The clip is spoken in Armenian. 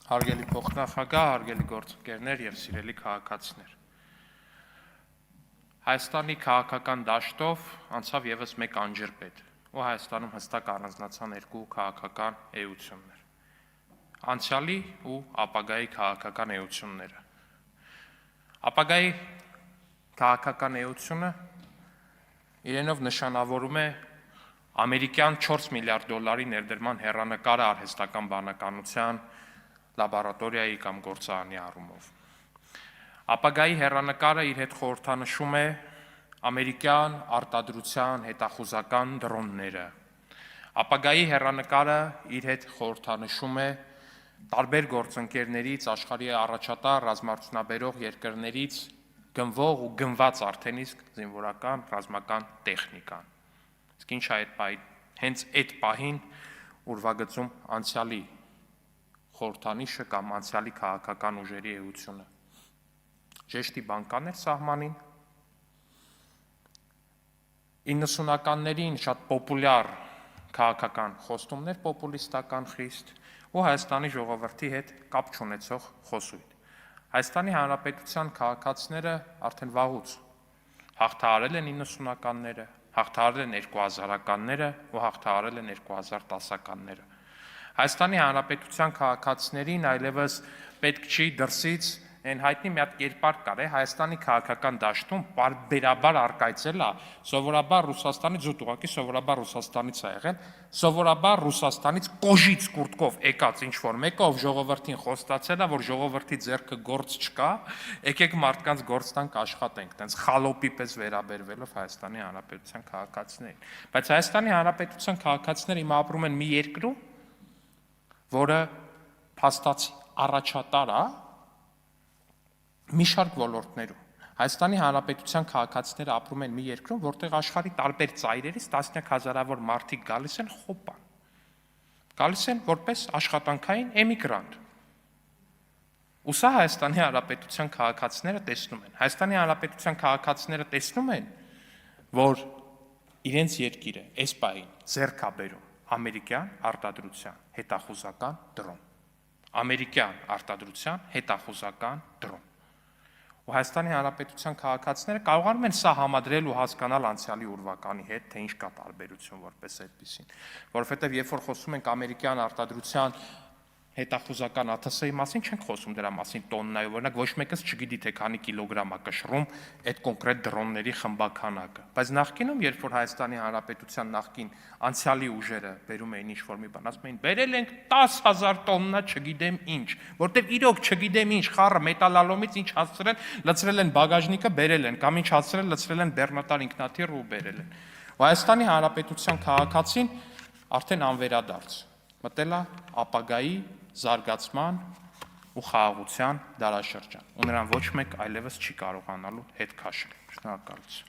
Հարգելի փոխնախագահ, հարգելի գործընկերներ եւ սիրելի քաղաքացիներ։ Հայաստանի քաղաքական դաշտով անցավ եւս մեկ անջրպետ, ու Հայաստանում հստակ առանձնացան երկու քաղաքական էություններ։ Անցյալի ու ապագայի քաղաքական էությունները։ Ապագայի քաղաքական էությունը իրենով նշանավորում է ամերիկյան 4 միլիարդ դոլարի ներդրման հեռանկարը արհեստական բանականության լաբորատորիայի կամ գործարանի առումով։ Ապագայի հեռանկարը իր հետ խորհրդանշում է ամերիկյան արտադրության հետախուզական դրոնները։ Ապագայի հեռանկարը իր հետ խորհրդանշում է տարբեր գործընկերներից, աշխարհի առաջատար ռազմարտունաբերող երկրներից գնվող ու գնված արդեն իսկ զինվորական ռազմական տեխնիկան։ Իսկ ինչ է հենց այդ պահին ուրվագծում անցյալի խորհրդանիշը կամ անցյալի քաղաքական ուժերի էությունը։ Ժեշտի բանկաներ սահմանին 90-ականներին շատ պոպուլյար քաղաքական խոստումներ, պոպուլիստական խիստ ու Հայաստանի ժողովրդի հետ կապ չունեցող խոսույթ։ Հայաստանի Հանրապետության քաղաքացիները արդեն վաղուց հաղթահարել են 90-ականները, հաղթահարել են 2000-ականները ու հաղթահարել են 2010-ականները։ Հայաստանի Հանրապետության քաղաքացիներին այլևս պետք չի դրսից այն հայտնի մի հատ կերպար կար է Հայաստանի քաղաքական դաշտում պարբերաբար արկայծել է, սովորաբար Ռուսաստանից զուտ ուղղակի սովորաբար Ռուսաստանից է եղել, սովորաբար Ռուսաստանից կոժից կուրտկով եկած ինչ-որ մեկը, ով ժողովրդին խոստացել է, որ ժողովրդի ձեռքը գործ չկա, եկեք մարդկանց գործ տանք աշխատենք, տենց խալոպի պես վերաբերվելով Հայաստանի Հանրապետության քաղաքացիներին։ Բայց Հայաստանի Հանրապետության քաղաքացիները հիմա ապրում են մի երկրում, որը փաստացի առաջատար է մի շարք ոլորտներում։ Հայաստանի Հանրապետության քաղաքացիները ապրում են մի երկրում, որտեղ աշխարհի տարբեր ծայրերից տասնյակ հազարավոր մարդիկ գալիս են խոպան, գալիս են որպես աշխատանքային էմիգրանտ։ Ու սա Հայաստանի Հանրապետության քաղաքացիները տեսնում են։ Հայաստանի Հանրապետության քաղաքացիները տեսնում են, որ իրենց երկիրը այս պահին ձեռք է բերում ամերիկյան արտադրության հետախուզական դրոն։ Ամերիկյան արտադրության հետախուզական դրոն։ Ու Հայաստանի Հանրապետության քաղաքացիները կարողանում են սա համադրել ու հասկանալ անցյալի ուրվականի հետ, թե ինչ կա տարբերություն որպես այդպեսին, որովհետև երբ որ խոսում ենք ամերիկյան արտադրության հետախուզական ԱԹՍ-ի մասին, չենք խոսում դրա մասին տոննայով, օրինակ ոչ մեկս չգիտի թե քանի կիլոգրամ է կշռում այդ կոնկրետ դրոնների խմբաքանակը, բայց նախկինում, երբ որ Հայաստանի Հանրապետության նախկին անցյալի ուժերը բերում էին ինչ-որ մի բան, ասում էին բերել ենք 10,000 տոննա չգիտեմ ինչ, որտեղ իրոք չգիտեմ ինչ խառը մետալալոմից ինչ հասցրել, լցրել են բագաժնիկը, բերել են, կամ ինչ հասցրել, լցրել են բեռնատար ինքնաթիռ ու բերել են։ Ու Հայաստանի Հանրապետության քաղաքացին արդեն անվերադարձ մտել է ապագայի զարգացման ու խաղաղության դարաշրջան, ու նրան ոչ մեկ այլևս չի կարողանալու հետ քաշել։ Շնորհակալություն։